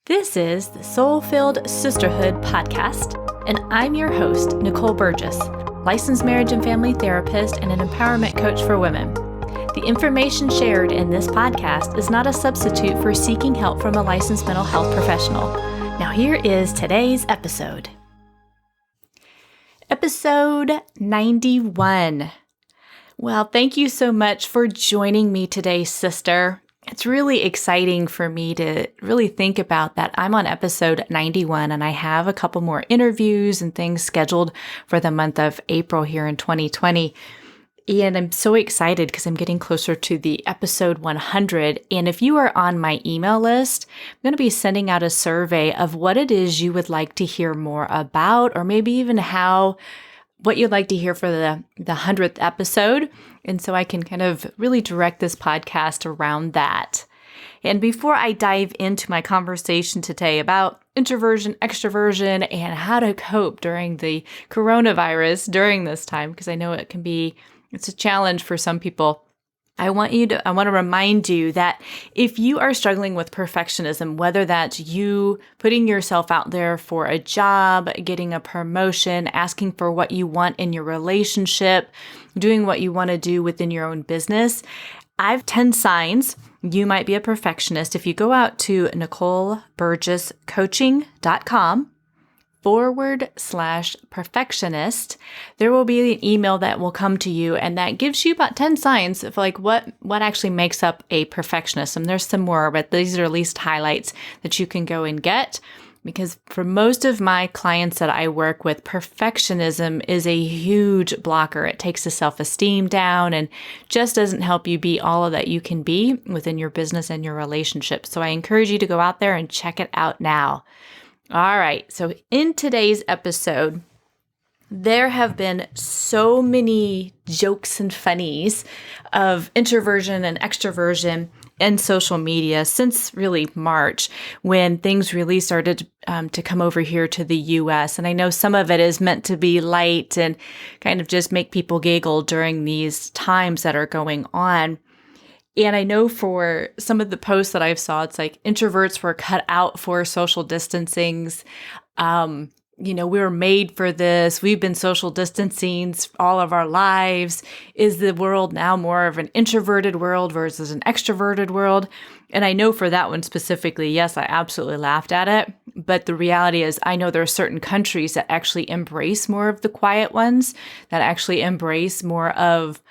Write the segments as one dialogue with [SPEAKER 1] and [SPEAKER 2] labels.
[SPEAKER 1] This is the Soul-Filled Sisterhood podcast, and I'm your host, Nicole Burgess, licensed marriage and family therapist and an empowerment coach for women. The information shared in this podcast is not a substitute for seeking help from a licensed mental health professional. Now here is today's episode. Episode 91. Well, thank you so much for joining me today, sister. It's really exciting for me to really think about that. I'm on episode 91 and I have a couple more interviews and things scheduled for the month of April here in 2020. And I'm so excited because I'm getting closer to the episode 100. And if you are on my email list, I'm going to be sending out a survey of what it is you would like to hear more about, or maybe even what you'd like to hear for the 100th episode. And so I can kind of really direct this podcast around that. And before I dive into my conversation today about introversion, extroversion, and how to cope during the coronavirus during this time, because I know it's a challenge for some people. I want to remind you that if you are struggling with perfectionism, whether that's you putting yourself out there for a job, getting a promotion, asking for what you want in your relationship, doing what you want to do within your own business, I have 10 signs you might be a perfectionist. If you go out to NicoleBurgessCoaching.com/perfectionist, there will be an email that will come to you, and that gives you about 10 signs of what actually makes up a perfectionist. And there's some more, but these are at least highlights that you can go and get. Because for most of my clients that I work with, perfectionism is a huge blocker. It takes the self-esteem down and just doesn't help you be all of that you can be within your business and your relationship. So I encourage you to go out there and check it out now. All right, so in today's episode, there have been so many jokes and funnies of introversion and extroversion in social media since really March, when things really started to come over here to the US. And I know some of it is meant to be light and kind of just make people giggle during these times that are going on. And I know for some of the posts that I've saw, it's like introverts were cut out for social distancings. We were made for this. We've been social distancing all of our lives. Is the world now more of an introverted world versus an extroverted world? And I know for that one specifically, yes, I absolutely laughed at it. But the reality is I know there are certain countries that actually embrace more of the quiet ones, that actually embrace more of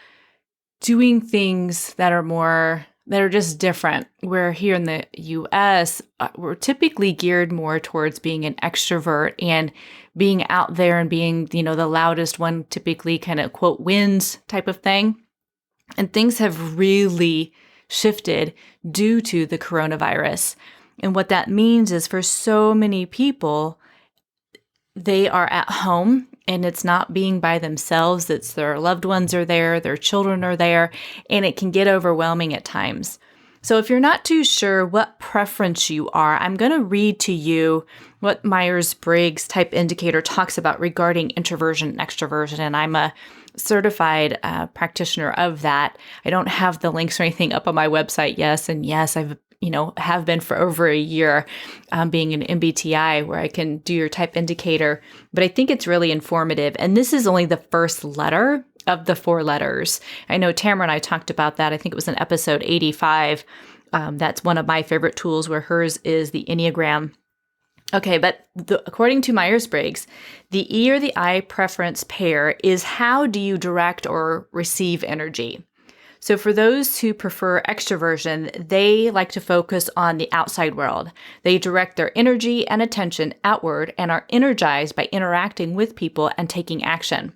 [SPEAKER 1] doing things that are just different. Where here in the US, we're typically geared more towards being an extrovert and being out there and being, the loudest one, typically kind of quote wins type of thing. And things have really shifted due to the coronavirus. And what that means is for so many people, they are at home. And it's not being by themselves, it's their loved ones are there, their children are there, and it can get overwhelming at times. So if you're not too sure what preference you are, I'm going to read to you what Myers-Briggs type indicator talks about regarding introversion and extroversion, and I'm a certified practitioner of that. I don't have the links or anything up on my website, yes, I've have been for over a year being an MBTI where I can do your type indicator, but I think it's really informative. And this is only the first letter of the 4 letters. I know Tamara and I talked about that. I think it was in episode 85. That's one of my favorite tools where hers is the Enneagram. Okay, but according to Myers-Briggs, the E or the I preference pair is how do you direct or receive energy? So for those who prefer extroversion, they like to focus on the outside world. They direct their energy and attention outward and are energized by interacting with people and taking action.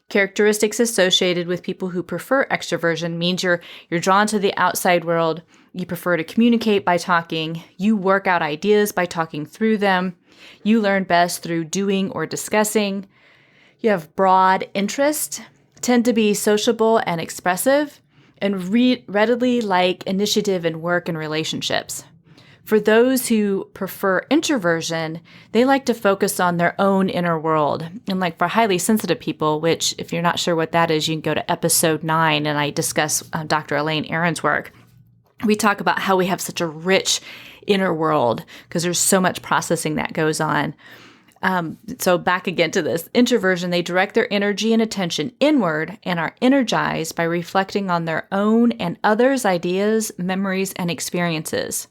[SPEAKER 1] Characteristics associated with people who prefer extroversion means you're drawn to the outside world, you prefer to communicate by talking, you work out ideas by talking through them, you learn best through doing or discussing, you have broad interest, tend to be sociable and expressive, and readily like initiative in work and relationships. For those who prefer introversion, they like to focus on their own inner world. And like for highly sensitive people, which if you're not sure what that is, you can go to episode 9 and I discuss Dr. Elaine Aron's work. We talk about how we have such a rich inner world because there's so much processing that goes on. So back again to this introversion, they direct their energy and attention inward and are energized by reflecting on their own and others' ideas, memories, and experiences.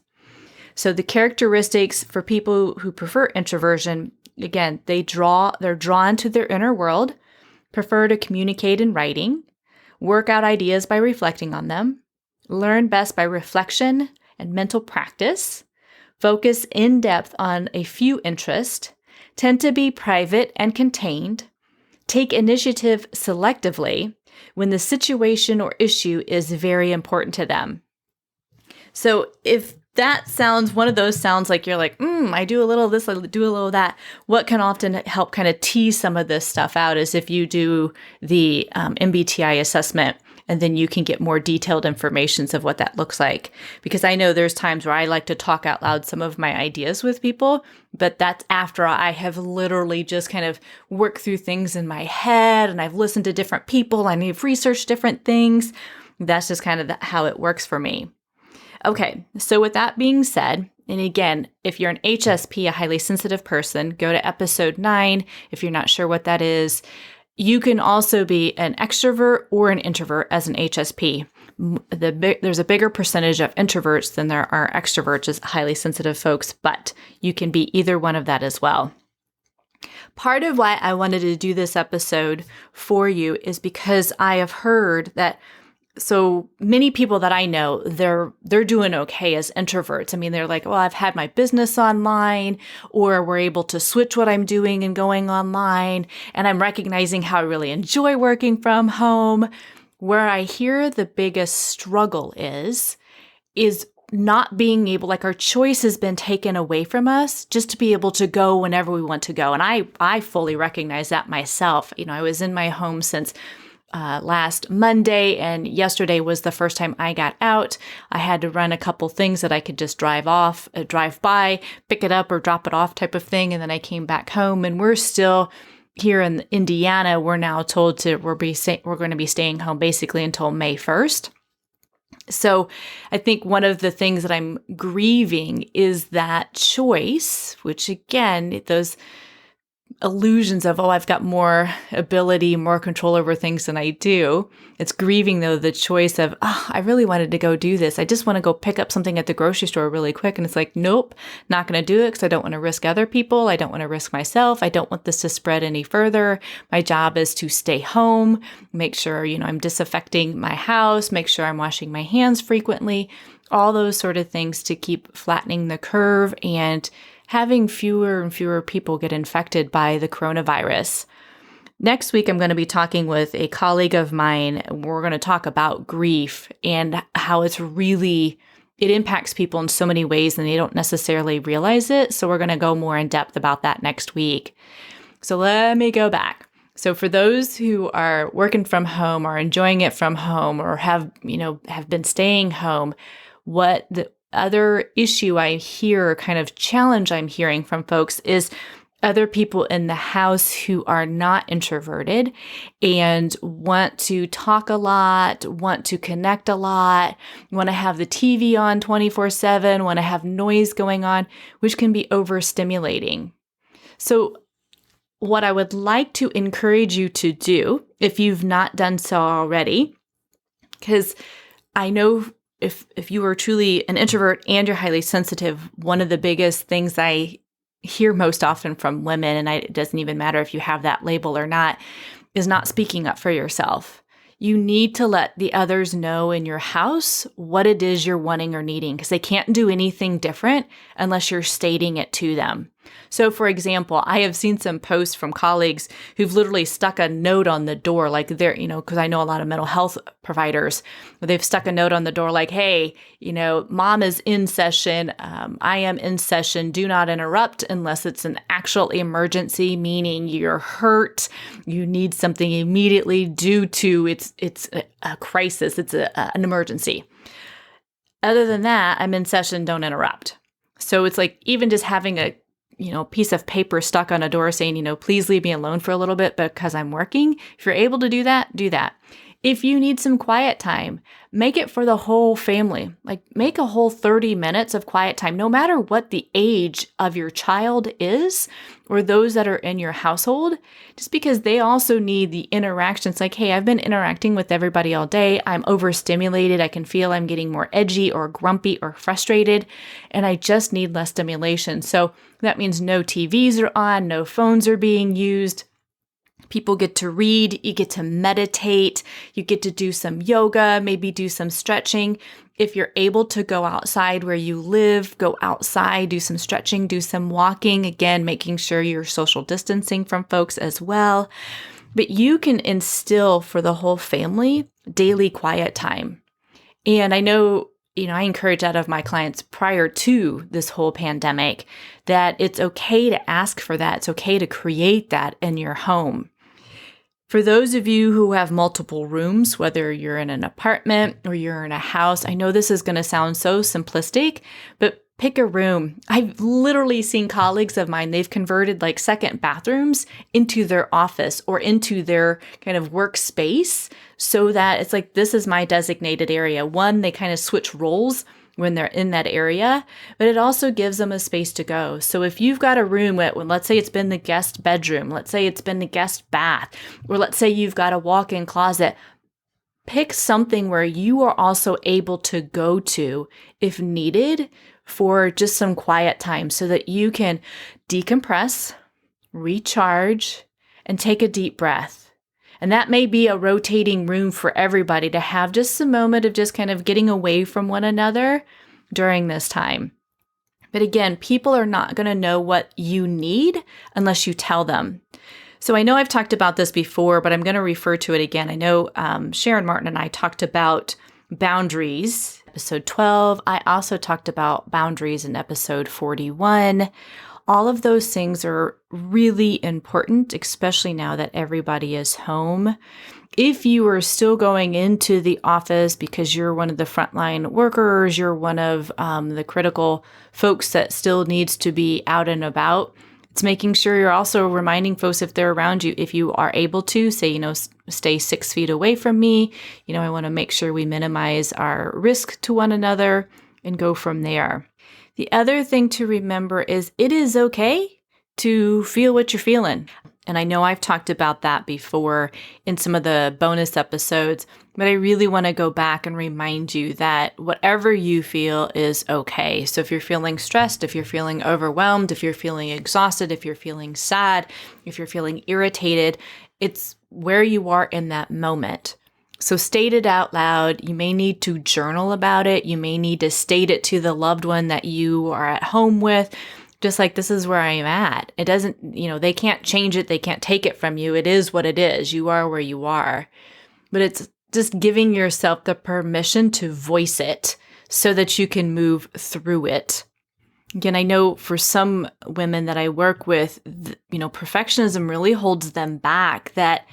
[SPEAKER 1] So the characteristics for people who prefer introversion, again, they're drawn to their inner world, prefer to communicate in writing, work out ideas by reflecting on them, learn best by reflection and mental practice, focus in depth on a few interests, tend to be private and contained, take initiative selectively when the situation or issue is very important to them. So if that sounds, one of those sounds like you're like, I do a little of this, I do a little of that. What can often help kind of tease some of this stuff out is if you do the MBTI assessment, and then you can get more detailed information of what that looks like. Because I know there's times where I like to talk out loud some of my ideas with people, but that's after I have literally just kind of worked through things in my head and I've listened to different people and I've researched different things. That's just kind of how it works for me. Okay, so with that being said, and again, if you're an HSP, a highly sensitive person, go to episode 9 if you're not sure what that is. You can also be an extrovert or an introvert as an HSP. There's a bigger percentage of introverts than there are extroverts as highly sensitive folks, but you can be either one of that as well. Part of why I wanted to do this episode for you is because I have heard that so many people that I know, they're doing okay as introverts. I mean, they're like, well, I've had my business online, or we're able to switch what I'm doing and going online, and I'm recognizing how I really enjoy working from home. Where I hear the biggest struggle is not being able, like our choice has been taken away from us just to be able to go whenever we want to go. And I fully recognize that myself. You know, I was in my home since last Monday, and yesterday was the first time I got out. I had to run a couple things that I could just drive by, pick it up or drop it off type of thing. And then I came back home, and we're still here in Indiana. We're now told we're going to be staying home basically until May 1st. So I think one of the things that I'm grieving is that choice, which again, those illusions of, I've got more ability, more control over things than I do. It's grieving, though, the choice of, I really wanted to go do this. I just want to go pick up something at the grocery store really quick. And it's like, nope, not going to do it because I don't want to risk other people. I don't want to risk myself. I don't want this to spread any further. My job is to stay home, make sure, I'm disinfecting my house, make sure I'm washing my hands frequently, all those sort of things to keep flattening the curve and having fewer and fewer people get infected by the coronavirus. Next week, I'm going to be talking with a colleague of mine. We're going to talk about grief and how it impacts people in so many ways and they don't necessarily realize it. So we're going to go more in depth about that next week. So let me go back. So for those who are working from home or enjoying it from home or have been staying home, what the other issue I hear, kind of challenge I'm hearing from folks is other people in the house who are not introverted and want to talk a lot, want to connect a lot, want to have the TV on 24/7, want to have noise going on, which can be overstimulating. So what I would like to encourage you to do, if you've not done so already, because I know if you are truly an introvert and you're highly sensitive, one of the biggest things I hear most often from women, and it doesn't even matter if you have that label or not, is not speaking up for yourself. You need to let the others know in your house what it is you're wanting or needing, because they can't do anything different unless you're stating it to them. So for example, I have seen some posts from colleagues who've literally stuck a note on the door, like they're, because I know a lot of mental health providers, they've stuck a note on the door like, hey, mom is in session. I am in session. Do not interrupt unless it's an actual emergency, meaning you're hurt. You need something immediately due to it's a crisis. It's an emergency. Other than that, I'm in session. Don't interrupt. So it's like even just having a piece of paper stuck on a door saying, please leave me alone for a little bit because I'm working. If you're able to do that, do that. If you need some quiet time, make it for the whole family. Like make a whole 30 minutes of quiet time, no matter what the age of your child is or those that are in your household, just because they also need the interactions. Like, hey, I've been interacting with everybody all day. I'm overstimulated. I can feel I'm getting more edgy or grumpy or frustrated, and I just need less stimulation. So that means no TVs are on, no phones are being used. People get to read, you get to meditate, you get to do some yoga, maybe do some stretching. If you're able to go outside where you live, go outside, do some stretching, do some walking. Again, making sure you're social distancing from folks as well. But you can instill for the whole family daily quiet time. And I know, I encourage out of my clients prior to this whole pandemic that it's okay to ask for that. It's okay to create that in your home. For those of you who have multiple rooms, whether you're in an apartment or you're in a house, I know this is going to sound so simplistic, but pick a room. I've literally seen colleagues of mine, they've converted like second bathrooms into their office or into their kind of workspace so that it's like, this is my designated area. One, they kind of switch roles when they're in that area, but it also gives them a space to go. So if you've got a room, let's say it's been the guest bedroom, let's say it's been the guest bath, or let's say you've got a walk-in closet, pick something where you are also able to go to if needed for just some quiet time so that you can decompress, recharge, and take a deep breath. And that may be a rotating room for everybody to have just a moment of just kind of getting away from one another during this time. But again, people are not going to know what you need unless you tell them. So I know I've talked about this before, but I'm going to refer to it again. I know Sharon Martin and I talked about boundaries, episode 12. I also talked about boundaries in episode 41. All of those things are really important, especially now that everybody is home. If you are still going into the office because you're one of the frontline workers, you're one of the critical folks that still needs to be out and about, it's making sure you're also reminding folks if they're around you, if you are able to, say, stay 6 feet away from me. I want to make sure we minimize our risk to one another and go from there. The other thing to remember is it is okay to feel what you're feeling. And I know I've talked about that before in some of the bonus episodes, but I really want to go back and remind you that whatever you feel is okay. So if you're feeling stressed, if you're feeling overwhelmed, if you're feeling exhausted, if you're feeling sad, if you're feeling irritated, it's where you are in that moment. So state it out loud. You may need to journal about it. You may need to state it to the loved one that you are at home with. Just like, this is where I am at. It doesn't, they can't change it. They can't take it from you. It is what it is. You are where you are. But it's just giving yourself the permission to voice it so that you can move through it. Again, I know for some women that I work with, perfectionism really holds them back, that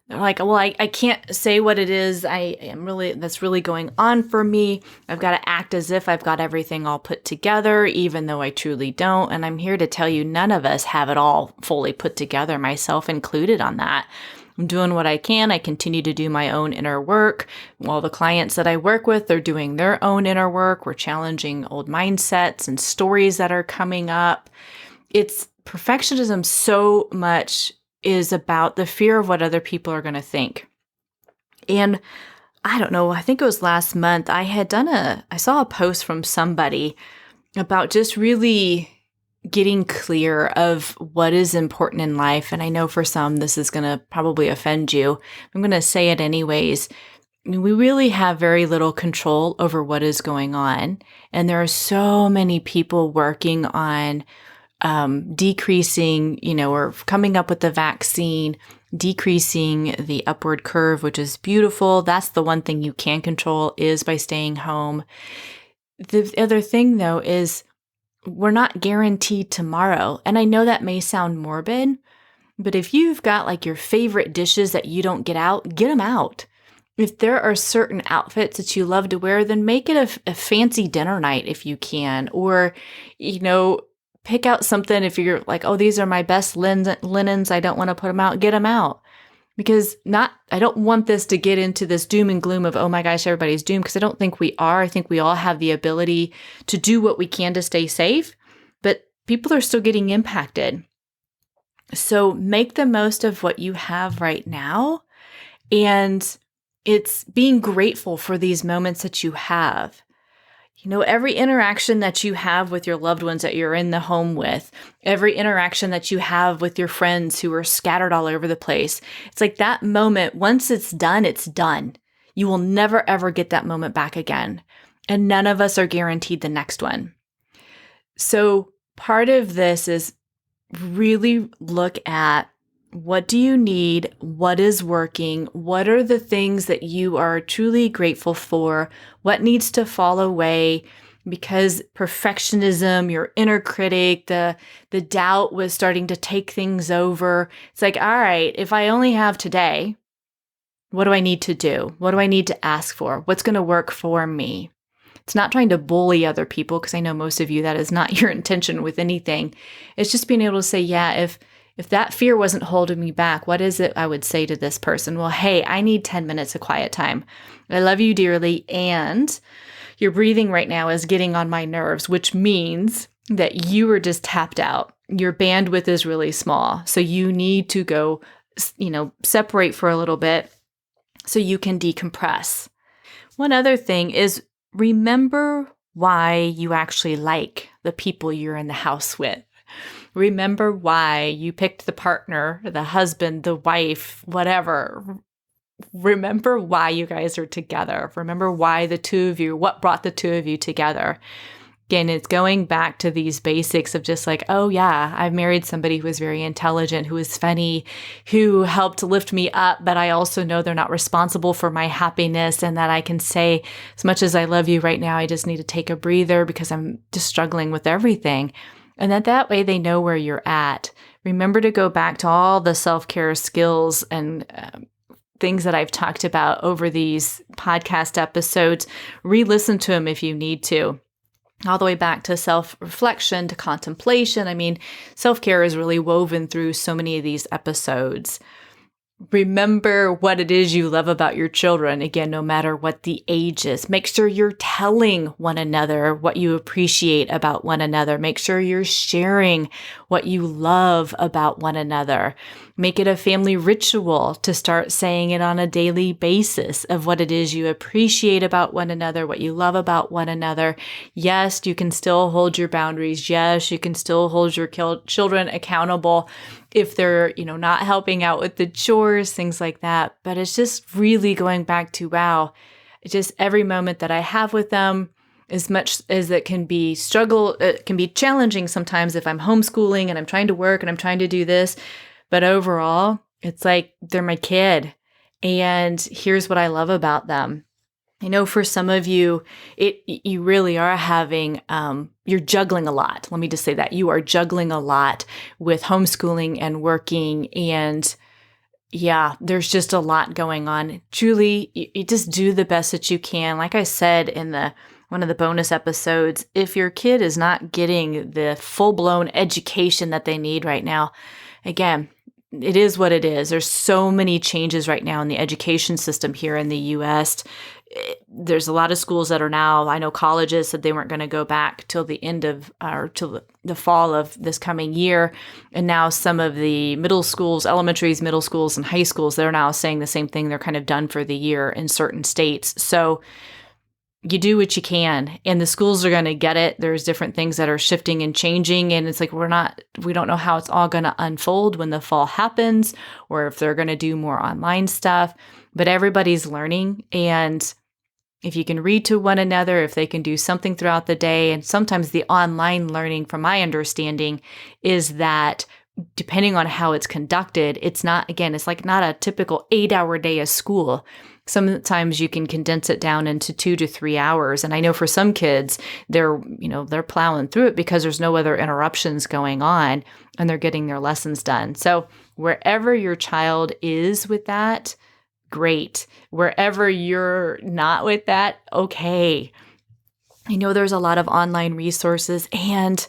[SPEAKER 1] they're like, well, I can't say what it is that's really going on for me. I've got to act as if I've got everything all put together, even though I truly don't. And I'm here to tell you, none of us have it all fully put together, myself included on that. I'm doing what I can. I continue to do my own inner work. While the clients that I work with, they're doing their own inner work. We're challenging old mindsets and stories that are coming up. It's perfectionism so much is about the fear of what other people are going to think. And I don't know, I think it was last month, I saw a post from somebody about just really getting clear of what is important in life. And I know for some, this is going to probably offend you. I'm going to say it anyways. We really have very little control over what is going on. And there are so many people working on decreasing, or coming up with the vaccine, decreasing the upward curve, which is beautiful. That's the one thing you can control, is by staying home. The other thing, though, is we're not guaranteed tomorrow. And I know that may sound morbid, but if you've got like your favorite dishes that you don't get them out. If there are certain outfits that you love to wear, then make it a fancy dinner night if you can, or, pick out something. If you're like, oh, these are my best linens, I don't want to put them out, get them out. Because I don't want this to get into this doom and gloom of, oh my gosh, everybody's doomed, because I don't think we are. I think we all have the ability to do what we can to stay safe, but people are still getting impacted. So make the most of what you have right now. And it's being grateful for these moments that you have. Every interaction that you have with your loved ones that you're in the home with, every interaction that you have with your friends who are scattered all over the place, it's like that moment, once it's done, it's done. You will never, ever get that moment back again. And none of us are guaranteed the next one. So part of this is really look at, what do you need? What is working? What are the things that you are truly grateful for? What needs to fall away? Because perfectionism, your inner critic, the doubt was starting to take things over. It's like, all right, if I only have today, what do I need to do? What do I need to ask for? What's going to work for me? It's not trying to bully other people, because I know most of you, that is not your intention with anything. It's just being able to say, yeah, if that fear wasn't holding me back, what is it I would say to this person? Well, hey, I need 10 minutes of quiet time. I love you dearly, and your breathing right now is getting on my nerves, which means that you are just tapped out. Your bandwidth is really small. So you need to go, separate for a little bit so you can decompress. One other thing is, remember why you actually like the people you're in the house with. Remember why you picked the partner, the husband, the wife, whatever. Remember why you guys are together. Remember why what brought the two of you together. Again, it's going back to these basics of just like, oh yeah, I've married somebody who is very intelligent, who is funny, who helped lift me up, but I also know they're not responsible for my happiness, and that I can say, as much as I love you right now, I just need to take a breather because I'm just struggling with everything. And that way they know where you're at. Remember to go back to all the self-care skills and things that I've talked about over these podcast episodes. Re-listen to them if you need to. All the way back to self-reflection, to contemplation. I mean, self-care is really woven through so many of these episodes. Remember what it is you love about your children. Again, no matter what the age is, make sure you're telling one another what you appreciate about one another. Make sure you're sharing what you love about one another. Make it a family ritual to start saying it on a daily basis of what it is you appreciate about one another, what you love about one another. Yes, you can still hold your boundaries. Yes, you can still hold your children accountable if they're, not helping out with the chores, things like that. But it's just really going back to, wow, just every moment that I have with them, as much as it can be it can be challenging sometimes if I'm homeschooling and I'm trying to work and I'm trying to do this. But overall, it's like they're my kid. And here's what I love about them. I know for some of you, you really are having, you're juggling a lot. Let me just say that. You are juggling a lot with homeschooling and working. And yeah, there's just a lot going on. Truly, you just do the best that you can. Like I said in one of the bonus episodes, if your kid is not getting the full-blown education that they need right now, again, it is what it is. There's so many changes right now in the education system here in the U.S. There's a lot of schools that are now, I know colleges said they weren't going to go back till the end of, or till the fall of this coming year. And now some of the middle schools, elementaries, middle schools, and high schools, they're now saying the same thing. They're kind of done for the year in certain states. So you do what you can, and the schools are going to get it. There's different things that are shifting and changing, and it's like we don't know how it's all going to unfold when the fall happens, or if they're going to do more online stuff, but everybody's learning. And if you can read to one another, if they can do something throughout the day, and sometimes the online learning, from my understanding, is that depending on how it's conducted, it's not a typical 8-hour day of school. Sometimes you can condense it down into 2 to 3 hours. And I know for some kids, they're plowing through it because there's no other interruptions going on and they're getting their lessons done. So wherever your child is with that, great. Wherever you're not with that, okay. I know there's a lot of online resources, and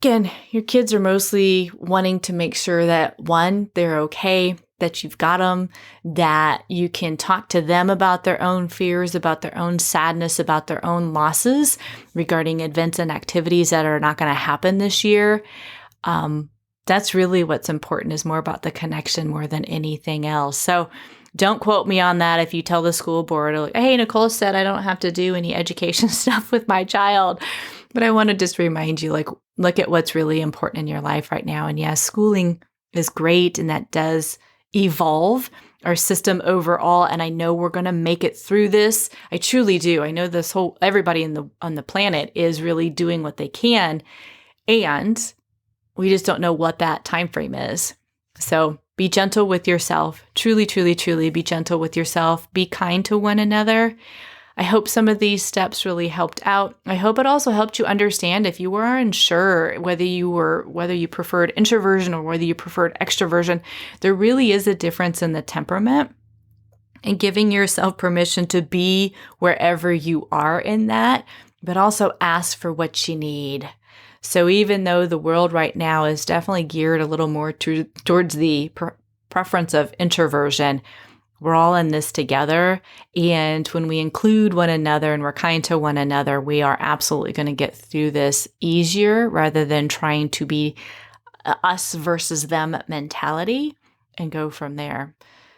[SPEAKER 1] again, your kids are mostly wanting to make sure that, one, they're okay, that you've got them, that you can talk to them about their own fears, about their own sadness, about their own losses regarding events and activities that are not going to happen this year. That's really what's important, is more about the connection more than anything else. So don't quote me on that if you tell the school board, like, hey, Nicole said I don't have to do any education stuff with my child. But I want to just remind you, like, look at what's really important in your life right now. And yes, schooling is great, and that does evolve our system overall. And I know we're going to make it through this. I truly do. I know everybody on the planet is really doing what they can. And we just don't know what that time frame is. So be gentle with yourself. Truly, truly, truly be gentle with yourself. Be kind to one another. I hope some of these steps really helped out. I hope it also helped you understand, if you were unsure whether you preferred introversion or whether you preferred extroversion, there really is a difference in the temperament, and giving yourself permission to be wherever you are in that, but also ask for what you need. So even though the world right now is definitely geared a little more towards the preference of introversion, we're all in this together. And when we include one another and we're kind to one another, we are absolutely going to get through this easier, rather than trying to be us versus them mentality, and go from there.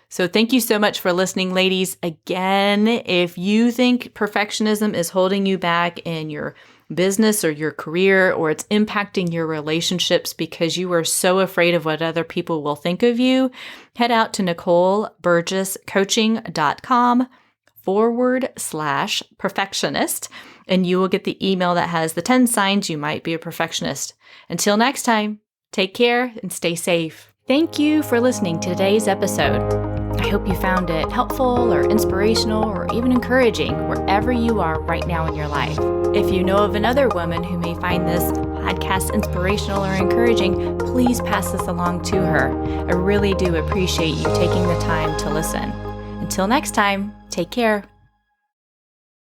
[SPEAKER 1] So thank you so much for listening, ladies. Again, if you think perfectionism is holding you back in your business or your career, or it's impacting your relationships because you are so afraid of what other people will think of you, head out to NicoleBurgessCoaching.com/perfectionist, and you will get the email that has the 10 signs you might be a perfectionist. Until next time, take care and stay safe. Thank you for listening to today's episode. I hope you found it helpful or inspirational or even encouraging wherever you are right now in your life. If you know of another woman who may find this podcast inspirational or encouraging, please pass this along to her. I really do appreciate you taking the time to listen. Until next time, take care.